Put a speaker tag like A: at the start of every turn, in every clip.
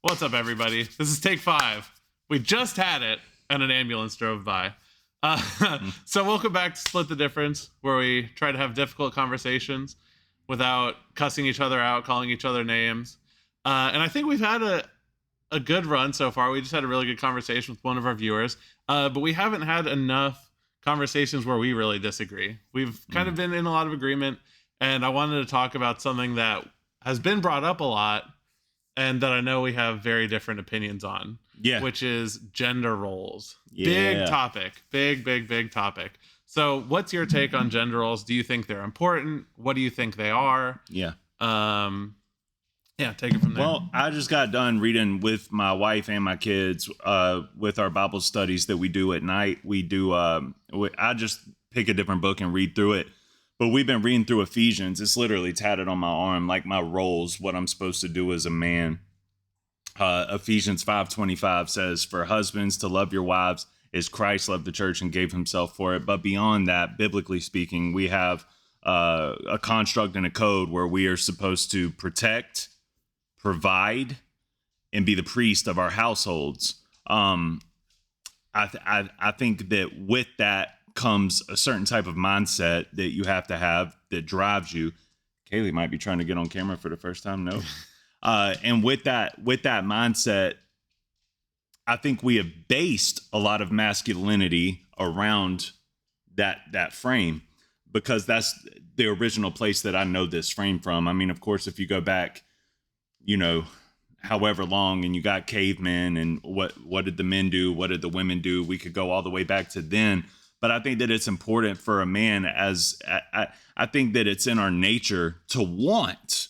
A: What's up, everybody? This is take 5. We just had it, and an ambulance drove by. So welcome back to Split the Difference, where we try to have difficult conversations without cussing each other out, calling each other names. And I think we've had a good run so far. We just had a really good conversation with one of our viewers, but we haven't had enough conversations where we really disagree. We've kind of been in a lot of agreement, and I wanted to talk about something that has been brought up a lot and that I know we have very different opinions on, which is gender roles. Big topic, big topic. So what's your take on gender roles? Do you think they're important? What do you think they are?
B: Yeah,
A: take it from there.
B: Well, I just got done reading with my wife and my kids with our Bible studies that we do at night. We do, I just pick a different book and read through it. But we've been reading through Ephesians. It's literally tatted on my arm, like my roles, what I'm supposed to do as a man. Ephesians 5:25 says, "For husbands to love your wives as Christ loved the church and gave himself for it." But beyond that, biblically speaking, we have a construct and a code where we are supposed to protect, provide, and be the priest of our households. I think that with that comes a certain type of mindset that you have to have that drives you. Kaylee might be trying to get on camera for the first time. No. And with that mindset, I think we have based a lot of masculinity around that frame, because that's the original place that I know this frame from. I mean, of course, if you go back, however long, and you got cavemen, and what did the men do? What did the women do? We could go all the way back to then. But I think that it's important for a man, I think that it's in our nature to want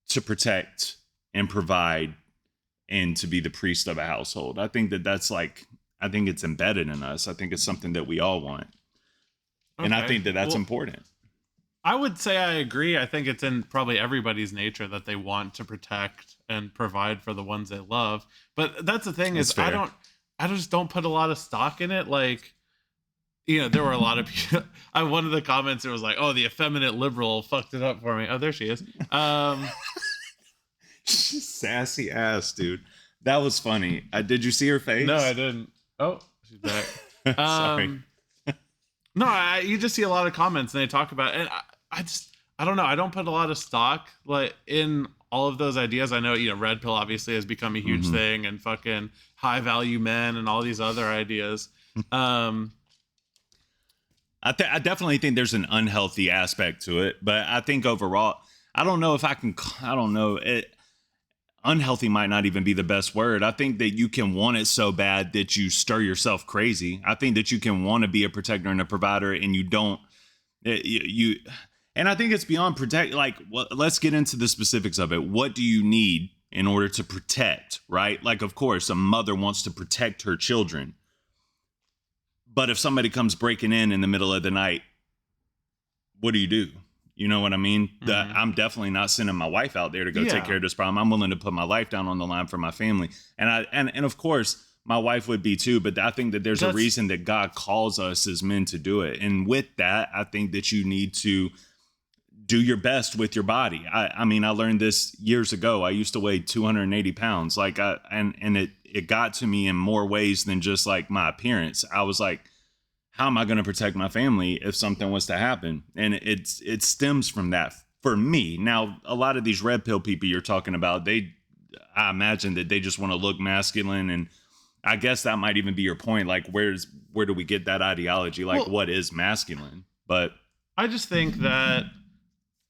B: to protect and provide and to be the priest of a household. I think I think it's embedded in us. I think it's something that we all want. Okay. And I think that that's important.
A: I would say I agree. I think it's in probably everybody's nature that they want to protect and provide for the ones they love. But that's the thing, that's fair. I just don't put a lot of stock in it. Like, there were a lot of people. One of the comments, it was like, "Oh, the effeminate liberal fucked it up for me." Oh, there she is.
B: Sassy ass, dude. That was funny. Did you see her face?
A: No, I didn't. Oh, she's back.
B: Sorry.
A: No, you just see a lot of comments, and they talk about it. And I don't know. I don't put a lot of stock in all of those ideas. I know, red pill obviously has become a huge thing, and fucking high value men and all these other ideas.
B: I definitely think there's an unhealthy aspect to it, but I think overall, I don't know. Unhealthy might not even be the best word. I think that you can want it so bad that you stir yourself crazy. I think that you can want to be a protector and a provider, and you don't. And I think it's beyond protect. Like, let's get into the specifics of it. What do you need in order to protect, right? Like, of course, a mother wants to protect her children. But if somebody comes breaking in the middle of the night, what do you do? You know what I mean? Mm-hmm. I'm definitely not sending my wife out there to go take care of this problem. I'm willing to put my life down on the line for my family. And of course, my wife would be too. But I think that there's a reason that God calls us as men to do it. And with that, I think that you need to do your best with your body. I mean, I learned this years ago. I used to weigh 280 pounds. It got to me in more ways than just like my appearance. I was like, how am I going to protect my family if something was to happen? And it stems from that for me. Now, a lot of these red pill people you're talking about, I imagine that they just want to look masculine. And I guess that might even be your point. Like, where do we get that ideology? Like, what is masculine? But
A: I just think that,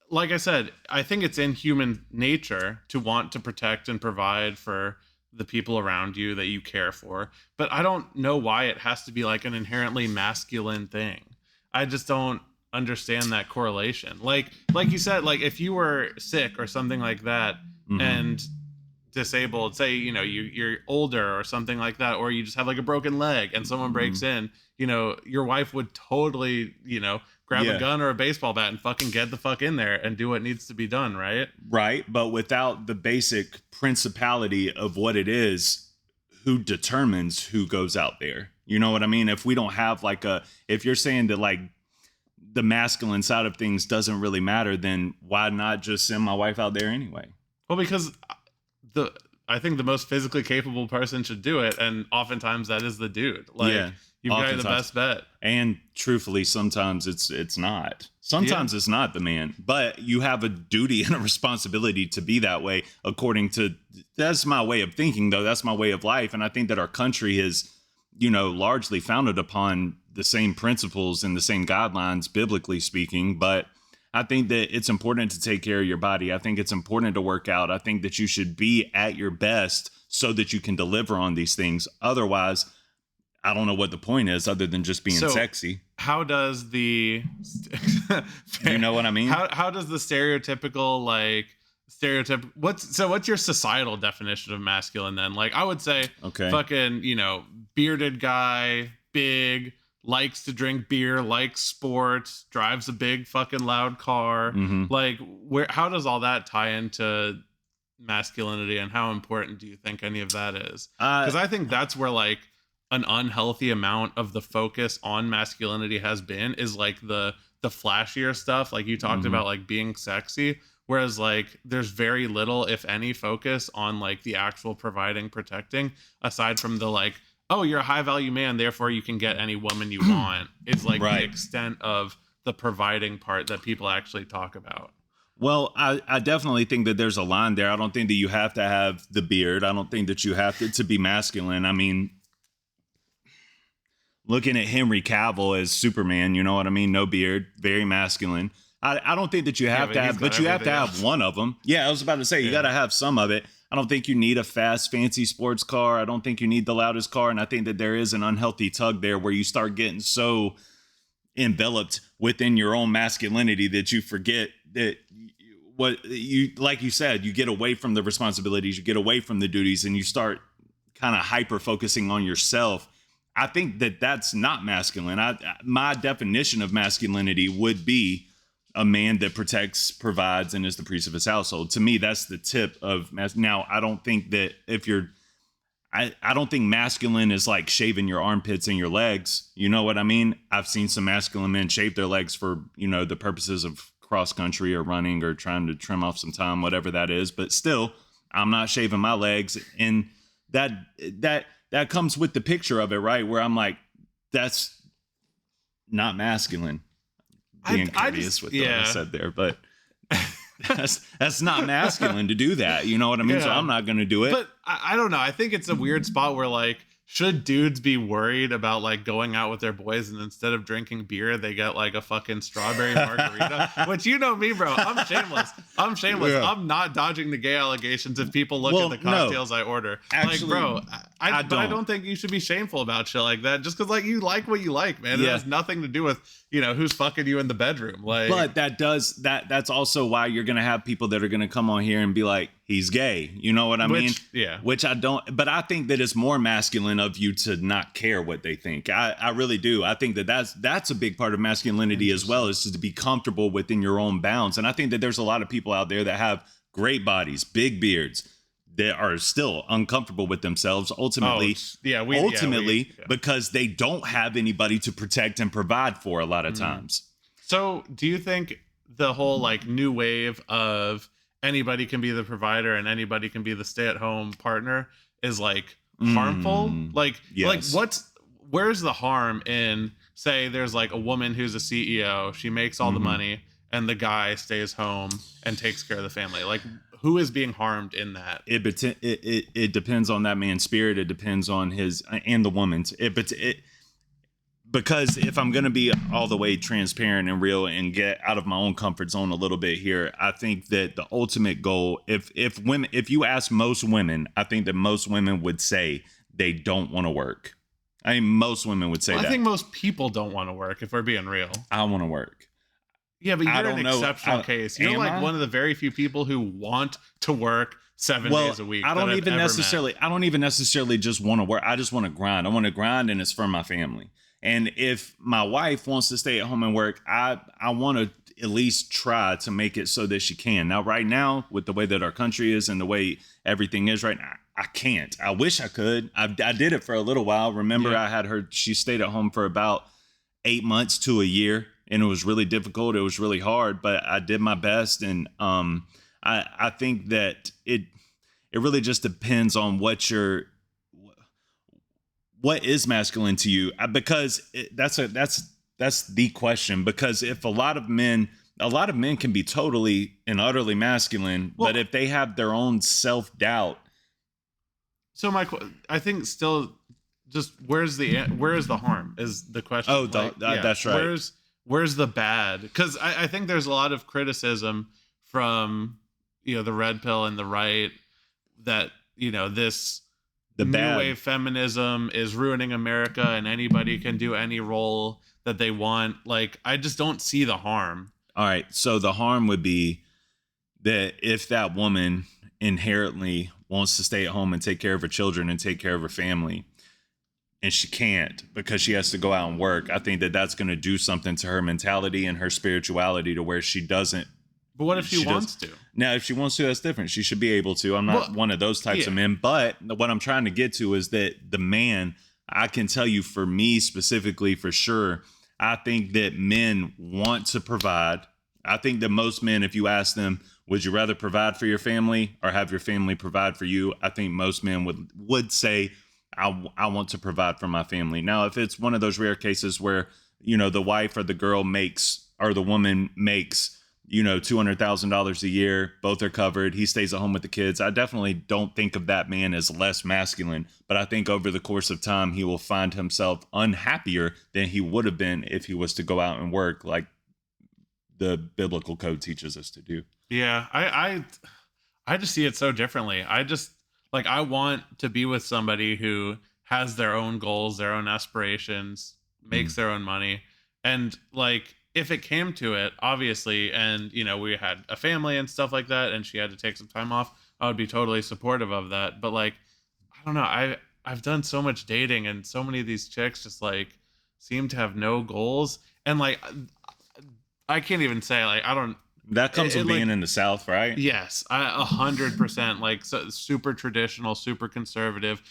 A: like I said, I think it's in human nature to want to protect and provide for the people around you that you care for. But I don't know why it has to be like an inherently masculine thing. I just don't understand that correlation. Like you said, like if you were sick or something like that, and disabled, say, you're older or something like that, or you just have like a broken leg and someone breaks in, your wife would totally, grab a gun or a baseball bat and fucking get the fuck in there and do what needs to be done, right?
B: Right, but without the basic principality of what it is, who determines who goes out there? You know what I mean? If we don't have if you're saying that like the masculine side of things doesn't really matter, then why not just send my wife out there anyway?
A: Well, because I think the most physically capable person should do it, and oftentimes that is the dude. Like,
B: Yeah,
A: you've got the
B: oftentimes.
A: best bet.
B: And truthfully, sometimes it's not. Sometimes it's not the man, but you have a duty and a responsibility to be that way. According to that's my way of thinking, though. That's my way of life, and I think that our country is, largely founded upon the same principles and the same guidelines, biblically speaking. But I think that it's important to take care of your body. I think it's important to work out. I think that you should be at your best so that you can deliver on these things. Otherwise, I don't know what the point is other than just being sexy.
A: How does the
B: you know what I mean?
A: How does the what's your societal definition of masculine then? Like, I would say fucking, bearded guy, big, likes to drink beer, likes sports, drives a big fucking loud car.
B: Mm-hmm.
A: Like, how does all that tie into masculinity, and how important do you think any of that is? Because I think that's where like an unhealthy amount of the focus on masculinity has been, is like the flashier stuff, like you talked about, like being sexy, whereas like there's very little, if any, focus on like the actual providing, protecting, aside from the like, oh, you're a high value man, therefore you can get any woman you want, is like the extent of the providing part that people actually talk about.
B: Well, I definitely think that there's a line there. I don't think that you have to have the beard. I don't think that you have to be masculine. I mean, looking at Henry Cavill as Superman, you know what I mean? No beard, very masculine. I don't think that you have to have, but you have to have one of them. Yeah, I was about to say, you got to have some of it. I don't think you need a fast, fancy sports car. I don't think you need the loudest car. And I think that there is an unhealthy tug there where you start getting so enveloped within your own masculinity that you forget that like you said, you get away from the responsibilities, you get away from the duties, and you start kind of hyper focusing on yourself. I think that that's not masculine. My definition of masculinity would be a man that protects, provides, and is the priest of his household. To me, that's the tip of Now, I don't think that I don't think masculine is like shaving your armpits and your legs. You know what I mean? I've seen some masculine men shave their legs for, the purposes of cross country or running or trying to trim off some time, whatever that is. But still, I'm not shaving my legs. And that comes with the picture of it, right? Where I'm like, that's not masculine. Being courteous with what I said there, but that's not masculine to do that. You know what I mean? Yeah. So I'm not going to do it.
A: But I don't know. I think it's a weird spot where like, should dudes be worried about like going out with their boys and instead of drinking beer, they get like a fucking strawberry margarita? Which, you know me, bro. I'm shameless. Yeah. I'm not dodging the gay allegations if people look at the cocktails I order. Actually, like, bro, I don't think you should be shameful about shit like that. Just because like you like what you like, man. It has nothing to do with who's fucking you in the bedroom. Like,
B: but that's also why you're gonna have people that are gonna come on here and be like, he's gay. You know what I mean?
A: Yeah.
B: Which I don't. But I think that it's more masculine of you to not care what they think. I really do. I think that that's a big part of masculinity as well, is to be comfortable within your own bounds. And I think that there's a lot of people out there that have great bodies, big beards, that are still uncomfortable with themselves ultimately because they don't have anybody to protect and provide for a lot of times.
A: So do you think the whole like new wave of anybody can be the provider and anybody can be the stay-at-home partner is like harmful? Like, yes. Like where's the harm in, say there's like a woman who's a CEO, she makes all the money, and the guy stays home and takes care of the family? Like, who is being harmed in that?
B: It depends on that man's spirit. It depends on his and the woman's. Because if I'm going to be all the way transparent and real and get out of my own comfort zone a little bit here, I think that the ultimate goal, if you ask most women, I think that most women would say they don't want to work. I mean, most women would say that.
A: I think most people don't want to work, if we're being real.
B: I want to work.
A: Yeah, but you're an exceptional case. You're like one of the very few people who want to work 7 days a week.
B: I don't even necessarily just want to work. I just want to grind. I want to grind, and it's for my family. And if my wife wants to stay at home and work, I want to at least try to make it so that she can. Now, right now, with the way that our country is and the way everything is right now, I can't. I wish I could. I did it for a little while. Remember, I had her. She stayed at home for about 8 months to a year. And it was really difficult. It was really hard, but I did my best. And I think that it it really just depends on what is masculine to you, because that's the question. Because if a lot of men can be totally and utterly masculine, but if they have their own self-doubt.
A: So I think still just where is the harm is the question.
B: Oh, that's right.
A: Where's the bad? Because I think there's a lot of criticism from, the red pill and the right that, this new wave feminism is ruining America and anybody can do any role that they want. Like, I just don't see the harm.
B: All right. So the harm would be that if that woman inherently wants to stay at home and take care of her children and take care of her family, and she can't because she has to go out and work, I think that that's going to do something to her mentality and her spirituality to where she doesn't.
A: But what if she wants to?
B: Now, if she wants to, that's different. She should be able to. I'm not one of those types of men. But what I'm trying to get to is that the man, I can tell you for me specifically, for sure, I think that men want to provide. I think that most men, if you ask them, would you rather provide for your family or have your family provide for you? I think most men would say, I want to provide for my family. Now, if it's one of those rare cases where, the wife or the girl makes, or the woman makes, $200,000 a year, both are covered, he stays at home with the kids, I definitely don't think of that man as less masculine. But I think over the course of time, he will find himself unhappier than he would have been if he was to go out and work like the biblical code teaches us to do.
A: Yeah, I just see it so differently. I want to be with somebody who has their own goals, their own aspirations, makes their own money. And if it came to it, obviously, and we had a family and stuff like that, and she had to take some time off, I would be totally supportive of that. But I don't know. I've done so much dating, and so many of these chicks just seem to have no goals. And I can't even say I don't.
B: That comes with being in the South, right? Yes,
A: 100%. So super traditional, super conservative.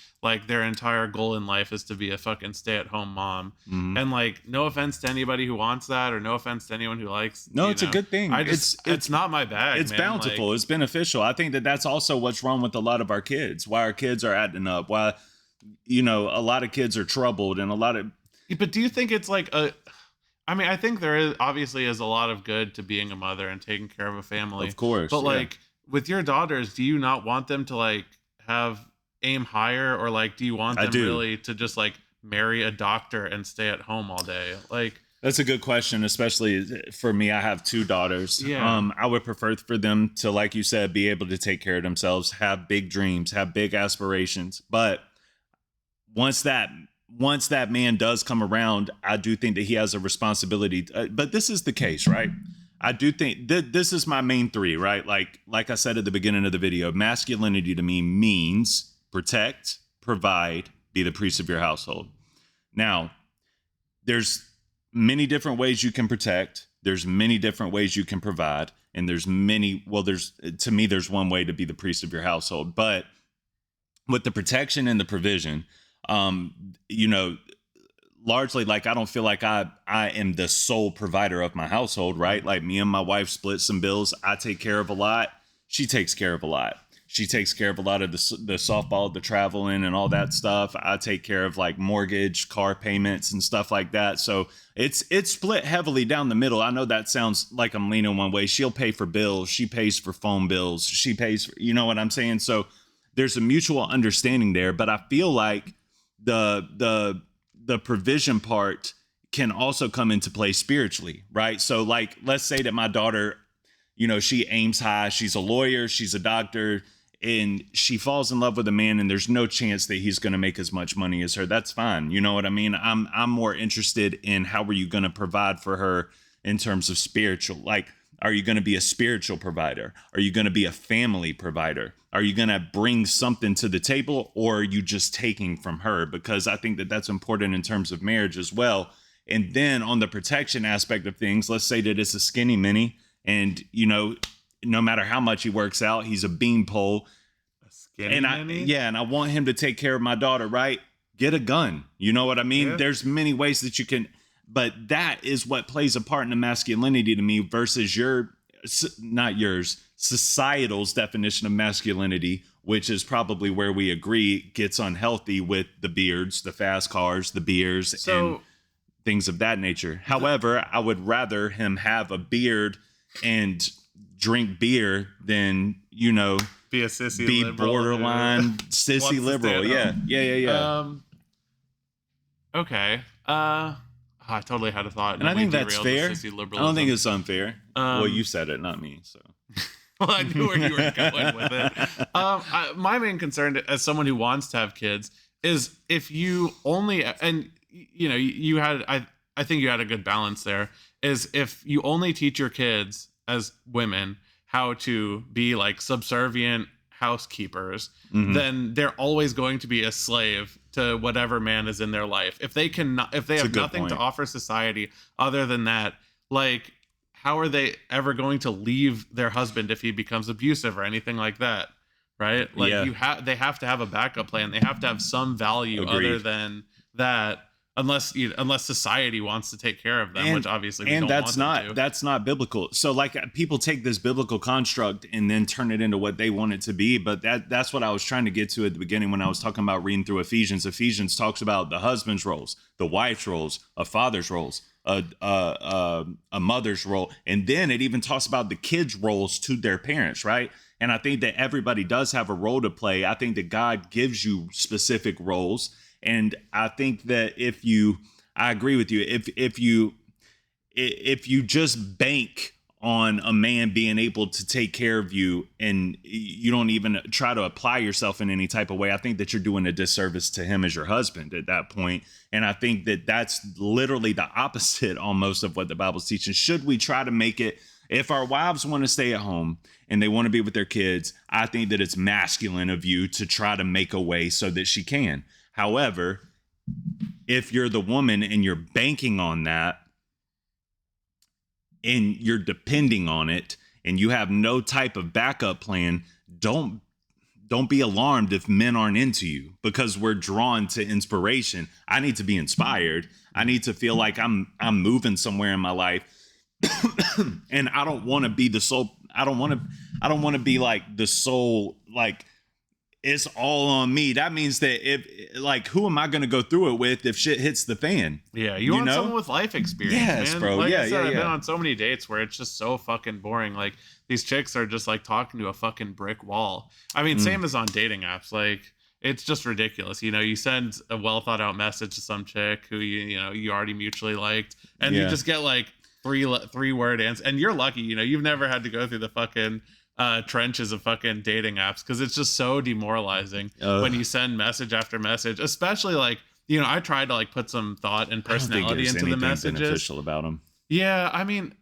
A: Their entire goal in life is to be a fucking stay-at-home mom. Mm-hmm. And no offense to anybody who wants that, or no offense to anyone who likes.
B: No, it's a good thing.
A: It's not my bag.
B: It's bountiful. It's beneficial. I think that that's also what's wrong with a lot of our kids. Why our kids are acting up. Why, a lot of kids are troubled, and a lot of.
A: But do you think it's I think there obviously is a lot of good to being a mother and taking care of a family.
B: Of course.
A: But with your daughters, do you not want them to have aim higher, or do you want them really to just marry a doctor and stay at home all day?
B: That's a good question, especially for me. I have two daughters.
A: Yeah.
B: I would prefer for them to, like you said, be able to take care of themselves, have big dreams, have big aspirations. But once that man does come around, I do think that he has a responsibility. But this is the case, right? I do think this is my main three, right? Like I said at the beginning of the video, masculinity to me means protect, provide, be the priest of your household. Now, there's many different ways you can protect. There's many different ways you can provide. And there's there's one way to be the priest of your household. But with the protection and the provision, largely, I don't feel like I am the sole provider of my household, right? Me and my wife split some bills. I take care of a lot. She takes care of a lot. She takes care of a lot of the softball, the traveling and all that stuff. I take care of mortgage, car payments and stuff like that. So it's split heavily down the middle. I know that sounds like I'm leaning one way. She'll pay for bills. She pays for phone bills. She pays for, you know what I'm saying? So there's a mutual understanding there, but I feel like the provision part can also come into play spiritually, right? So let's say that my daughter, she aims high, she's a lawyer, she's a doctor, and she falls in love with a man, and there's no chance that he's going to make as much money as her. That's fine. You know what I mean? I'm more interested in how are you going to provide for her in terms of spiritual, are you going to be a spiritual provider? Are you going to be a family provider? Are you going to bring something to the table, or are you just taking from her? Because I think that that's important in terms of marriage as well. And then on the protection aspect of things, let's say that it's a skinny mini, and, no matter how much he works out, he's a beanpole.
A: A skinny mini?
B: And I want him to take care of my daughter, right? Get a gun. You know what I mean? Yeah. There's many ways that you can. But that is what plays a part in the masculinity to me versus not yours, societal's definition of masculinity, which is probably where we agree gets unhealthy with the beards, the fast cars, the beers, and things of that nature. However, I would rather him have a beard and drink beer than, you know,
A: be a sissy
B: be
A: liberal
B: borderline sissy liberal. Yeah.
A: Okay. I totally had a thought.
B: And I think that's fair. I don't think it's unfair. Well, you said it, not me. So.
A: Well, I knew where you were going with it. My main concern as someone who wants to have kids is if you only, and you know, you had, I think you had a good balance there, is if you only teach your kids as women how to be like subservient housekeepers, then they're always going to be a slave to whatever man is in their life. If they have nothing to offer society other than that, like, how are they ever going to leave their husband if he becomes abusive or anything like that? Right? Like they have to have a backup plan. They have to have some value other than that, unless society wants to take care of them, which obviously we don't want them to.
B: That's not biblical. So like people take this biblical construct and then turn it into what they want it to be. But that's what I was trying to get to at the beginning when I was talking about reading through Ephesians. Ephesians talks about the husband's roles, the wife's roles, a father's roles, a mother's role, and then it even talks about the kids' roles to their parents, right? And I think that everybody does have a role to play. I think that God gives you specific roles. And I think that I agree with you. If you just bank on a man being able to take care of you and you don't even try to apply yourself in any type of way, I think that you're doing a disservice to him as your husband at that point. And I think that that's literally the opposite almost of what the Bible's teaching. Should we try to make it, if our wives want to stay at home and they want to be with their kids, I think that it's masculine of you to try to make a way so that she can. However, if you're the woman and you're banking on that and you're depending on it and you have no type of backup plan, don't be alarmed if men aren't into you, because we're drawn to inspiration. I need to be inspired. I need to feel like I'm moving somewhere in my life. And I don't want to be the sole. I don't want to be like the sole, like, it's all on me. That means that who am I going to go through it with if shit hits the fan?
A: Yeah, you want someone with life experience,
B: yes, man. Bro.
A: Like
B: I
A: said, I've been on so many dates where it's just so fucking boring. Like, these chicks are just like talking to a fucking brick wall. I mean, same as on dating apps. Like, it's just ridiculous. You know, you send a well thought out message to some chick who you already mutually liked, and you just get like three word answers. And you're lucky. You know, you've never had to go through the fucking trenches of fucking dating apps, because it's just so demoralizing when you send message after message, especially like, you know, I tried to like put some thought and personality into the messages.
B: Beneficial about them.
A: Yeah, I mean,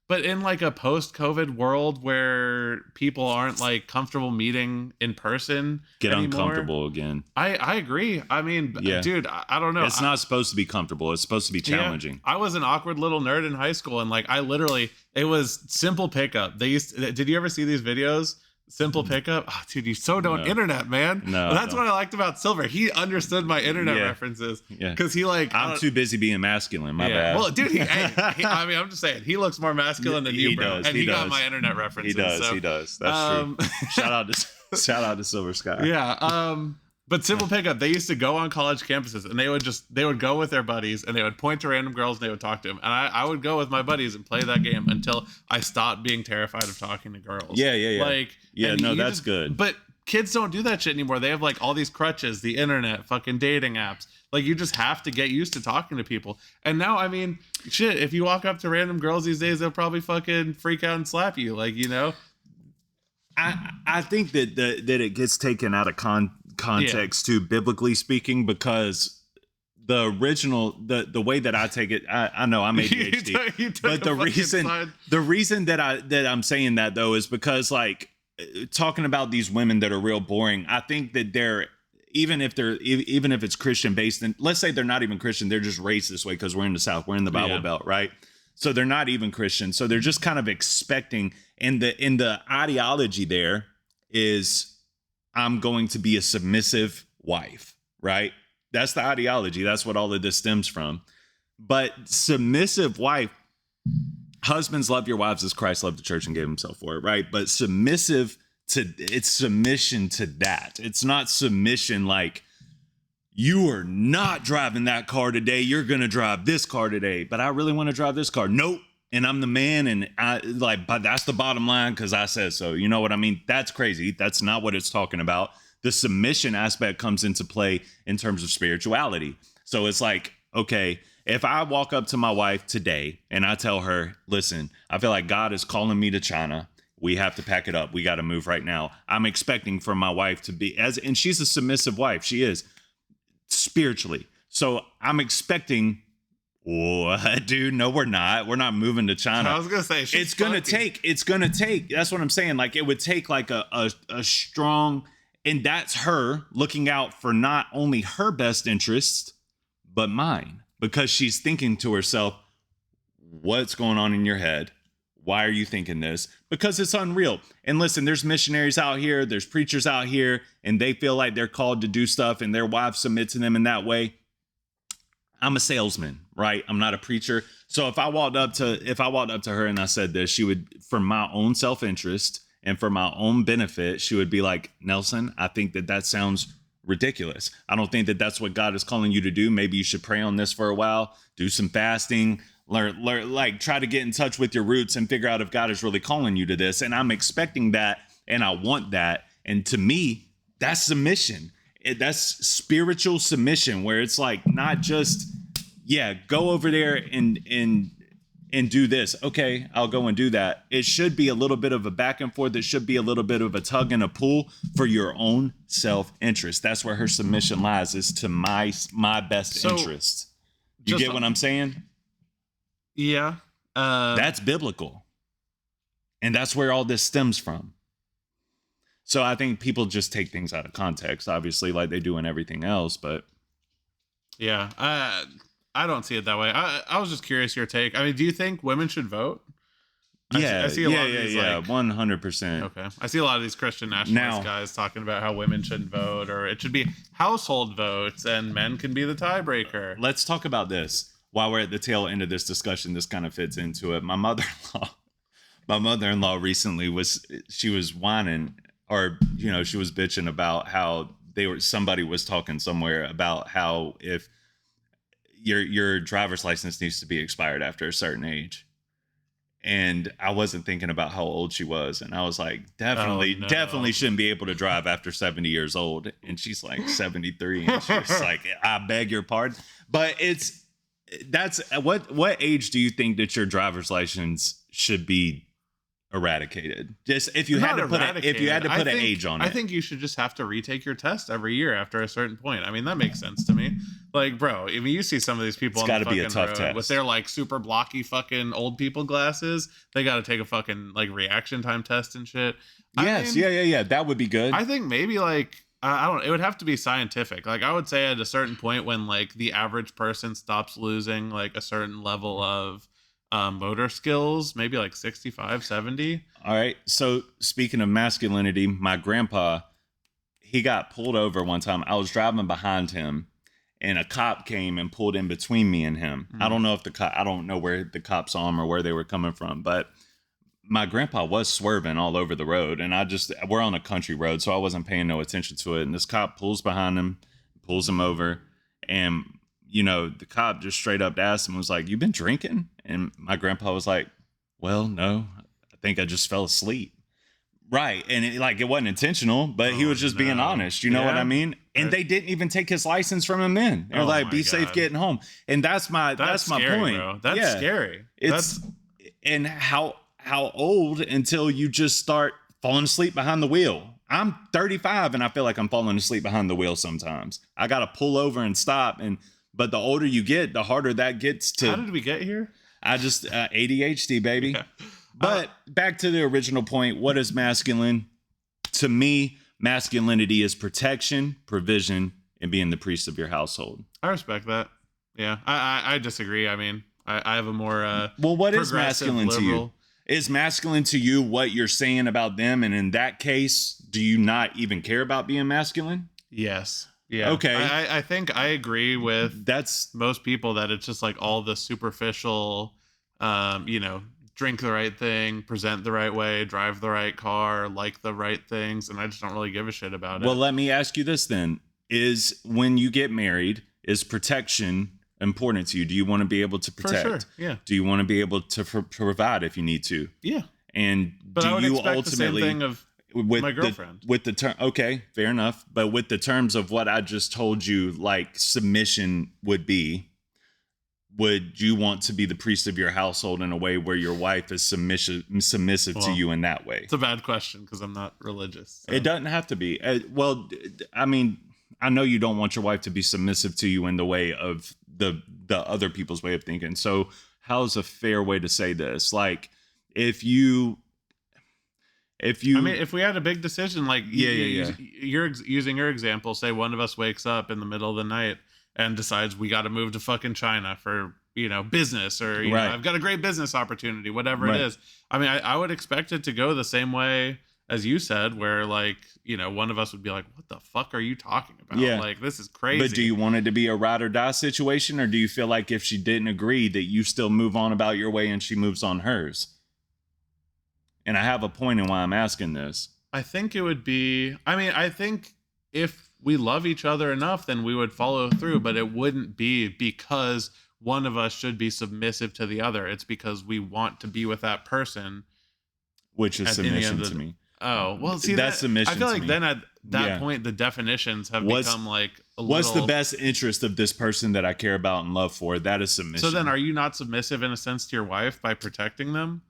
A: but in like a post-COVID world where people aren't like comfortable meeting in person anymore,
B: uncomfortable again.
A: I agree. I mean, dude, I don't know.
B: It's not supposed to be comfortable. It's supposed to be challenging.
A: I was an awkward little nerd in high school, and like it was simple pickup. Did you ever see these videos? Simple pickup. Oh, dude, you so don't internet, man. No, that's what I liked about Silver. He understood my internet references. Yeah, because he like
B: I'm too busy being masculine. My bad.
A: Well, dude, I mean, I'm just saying he looks more masculine than you, bro. And he got my internet references.
B: He does. That's true. Shout out to Silver Sky.
A: Yeah. But simple pickup, they used to go on college campuses and they would go with their buddies and they would point to random girls and they would talk to them. And I would go with my buddies and play that game until I stopped being terrified of talking to girls.
B: Yeah.
A: Like,
B: that's good.
A: But kids don't do that shit anymore. They have like all these crutches, the internet, fucking dating apps. Like, you just have to get used to talking to people. And now, I mean, shit, if you walk up to random girls these days, they'll probably fucking freak out and slap you. Like, you know?
B: I think that it gets taken out of context too, biblically speaking, because the original the way that I take it, I know I'm ADHD, but the reason that I'm saying that though is because, like, talking about these women that are real boring, I think that they're even if it's Christian based, and let's say they're not even Christian, they're just raised this way because we're in the South, we're in the Bible Belt, right? So they're not even Christian, so they're just kind of expecting, and the ideology there is, I'm going to be a submissive wife, right? That's the ideology. That's what all of this stems from. But submissive wife, husbands, love your wives as Christ loved the church and gave himself for it, right? But submissive it's submission to that. It's not submission like, you are not driving that car today. You're going to drive this car today. But I really want to drive this car. Nope. And I'm the man. And but that's the bottom line because I said so. You know what I mean? That's crazy. That's not what it's talking about. The submission aspect comes into play in terms of spirituality. So it's like, okay, if I walk up to my wife today and I tell her, listen, I feel like God is calling me to China. We have to pack it up. We got to move right now. I'm expecting for my wife to be and she's a submissive wife. She is. Spiritually. So I'm expecting, what, dude? No, we're not. We're not moving to China.
A: I was going to say,
B: it's going to take, that's what I'm saying. Like it would take like a strong, and that's her looking out for not only her best interests, but mine, because she's thinking to herself, what's going on in your head? Why are you thinking this? Because it's unreal. And listen, there's missionaries out here, there's preachers out here, and they feel like they're called to do stuff and their wives submit to them in that way. I'm a salesman, right? I'm not a preacher. So if I walked up to her and I said this, she would, for my own self-interest and for my own benefit, she would be like, Nelson, I think that sounds ridiculous. I don't think that that's what God is calling you to do. Maybe you should pray on this for a while, do some fasting, learn, like try to get in touch with your roots and figure out if God is really calling you to this. And I'm expecting that and I want that. And to me, that's submission. That's spiritual submission where it's like not just, go over there and do this. Okay, I'll go and do that. It should be a little bit of a back and forth. It should be a little bit of a tug and a pull for your own self-interest. That's where her submission lies, is to my best interest. You get what I'm saying?
A: Yeah.
B: That's biblical. And that's where all this stems from. So I think people just take things out of context, obviously, like they do in everything else. But
A: yeah, I don't see it that way. I was just curious your take. I mean, do you think women should vote? I see a lot of these,
B: 100%.
A: Okay. I see a lot of these Christian nationalist guys talking about how women shouldn't vote, or it should be household votes and men can be the tiebreaker.
B: Let's talk about this. While we're at the tail end of this discussion, this kind of fits into it. My mother-in-law recently was whining, or she was bitching about how somebody was talking somewhere about how if your driver's license needs to be expired after a certain age. And I wasn't thinking about how old she was. And I was like, definitely shouldn't be able to drive after 70 years old. And she's like 73. And she's like, I beg your pardon. But that's what age do you think that your driver's license should be eradicated? Just if you had to put an age on it.
A: I think you should just have to retake your test every year after a certain point. I mean, that makes sense to me. Like, bro, I mean, you see some of these people on the fucking road with their like super blocky fucking old people glasses. They got to take a fucking like reaction time test and shit.
B: Yes, yeah. That would be good.
A: I think maybe like I don't. It would have to be scientific. Like I would say at a certain point when like the average person stops losing like a certain level of motor skills, maybe like 65, 70.
B: All right. So speaking of masculinity, my grandpa, he got pulled over one time. I was driving behind him and a cop came and pulled in between me and him. I don't know if I don't know where the cops saw him or where they were coming from, but my grandpa was swerving all over the road, and we're on a country road, so I wasn't paying no attention to it. And this cop pulls behind him, pulls him over, and the cop just straight up asked him, was like, "You been drinking?" And my grandpa was like, "Well, no, I think I just fell asleep." Right. And it wasn't intentional, but he was just being honest. You know what I mean? And they didn't even take his license from him then. They're like, "Be safe getting home." And that's my
A: scary,
B: point.
A: Bro. That's scary.
B: And how old until you just start falling asleep behind the wheel? I'm 35 and I feel like I'm falling asleep behind the wheel sometimes. I got to pull over and stop. But the older you get, the harder that gets to.
A: How did we get here?
B: I just ADHD, baby.
A: Yeah.
B: But back to the original point. What is masculine? To me, masculinity is protection, provision, and being the priest of your household.
A: I respect that. Yeah. I disagree. I mean, I have a more
B: what is masculine
A: liberal.
B: To you? Is masculine to you what you're saying about them? And in that case, do you not even care about being masculine?
A: Yes. Yeah.
B: Okay.
A: I think I agree with
B: that's
A: most people that it's just like all the superficial, drink the right thing, present the right way, drive the right car, like the right things, and I just don't really give a shit about it.
B: Well, let me ask you this then. Is when you get married, is protection important to you? Do you want to be able to protect?
A: For sure, yeah.
B: Do you want to be able to provide if you need to?
A: Yeah.
B: And
A: But
B: do
A: I would
B: you
A: expect
B: ultimately
A: the same thing of
B: with
A: my girlfriend.
B: with the term? Okay, fair enough. But with the terms of what I just told you, like submission would be, would you want to be the priest of your household in a way where your wife is submissive to you in that way?
A: It's a bad question because I'm not religious. So.
B: It doesn't have to be. Well, I mean, I know you don't want your wife to be submissive to you in the way of the other people's way of thinking. So how's a fair way to say this? Like if you I mean,
A: if we had a big decision, like you're using your example, say one of us wakes up in the middle of the night and decides we got to move to fucking China for, business, or, know, I've got a great business opportunity, whatever it is. I mean, I would expect it to go the same way as you said, where like, one of us would be like, what the fuck are you talking about?
B: Yeah.
A: Like, this is crazy.
B: But do you want it to be a ride or die situation? Or do you feel like if she didn't agree that you still move on about your way and she moves on hers? And I have a point in why I'm asking this.
A: I think it would be, I think if we love each other enough, then we would follow through, but it wouldn't be because one of us should be submissive to the other. It's because we want to be with that person.
B: Which is submission to me.
A: Oh, well, see,
B: that's submission.
A: I feel like
B: me.
A: then at that point, the definitions have become like
B: what's the best interest of this person that I care about and love for? That is submission.
A: So then are you not submissive in a sense to your wife by protecting them?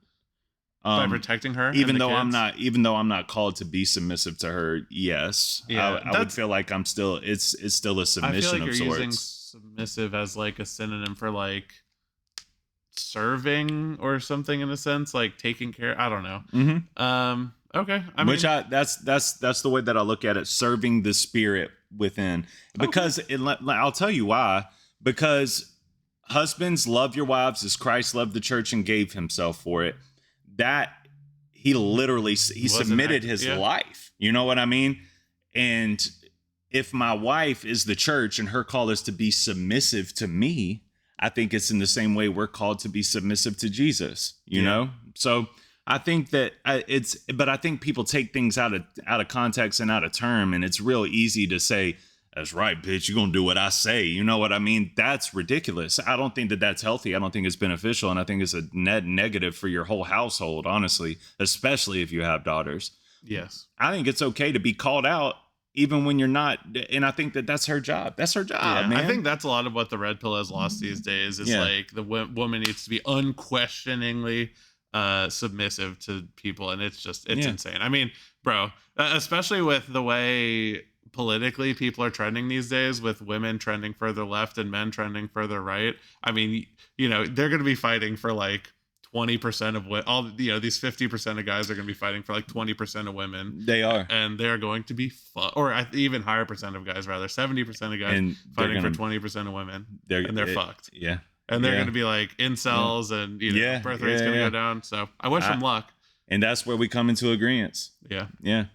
A: By protecting her?
B: Even though I'm not called to be submissive to her, yes. Yeah, I would feel like I'm still it's still a submission of sorts. I feel like you're using
A: submissive as like a synonym for like serving or something in a sense, like taking care. I don't know.
B: Mm-hmm.
A: Okay.
B: That's the way that I look at it. Serving the spirit within, because I'll tell you why. Because husbands, love your wives as Christ loved the church and gave himself for it. That he literally submitted his life. You know what I mean? And if my wife is the church and her call is to be submissive to me, I think it's in the same way we're called to be submissive to Jesus, you know? So I think that but I think people take things out of context and out of term. And it's real easy to say, that's right, bitch, you're going to do what I say. You know what I mean? That's ridiculous. I don't think that that's healthy. I don't think it's beneficial. And I think it's a net negative for your whole household, honestly, especially if you have daughters.
A: Yes.
B: I think it's okay to be called out even when you're not. And I think that that's her job. That's her job, man.
A: I think that's a lot of what the red pill has lost these days is like the woman needs to be unquestioningly submissive to people. And it's insane. I mean, bro, especially with the way politically people are trending these days, with women trending further left and men trending further right. I mean, they're going to be fighting for like 20% of what these 50% of guys are going to be fighting for like 20% of women.
B: They are.
A: And they're going to be or even higher percent of guys, rather 70% of guys and fighting for 20% of women. They're fucked.
B: Yeah.
A: And they're going to be like incels and, birth rate's going to go down. So I wish them luck.
B: And that's where we come into agreement.
A: Yeah.
B: Yeah.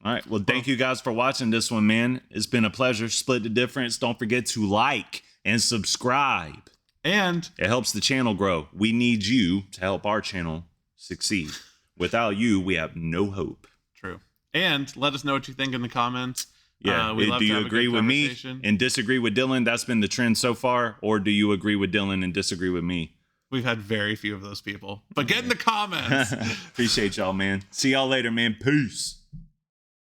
B: All right. Well, thank you guys for watching this one, man. It's been a pleasure. Split the difference. Don't forget to like and subscribe.
A: And
B: it helps the channel grow. We need you to help our channel succeed. Without you, we have no hope.
A: True. And let us know what you think in the comments.
B: Yeah. Do you agree with me and disagree with Dylan? That's been the trend so far. Or do you agree with Dylan and disagree with me?
A: We've had very few of those people. But get in the comments.
B: Appreciate y'all, man. See y'all later, man. Peace.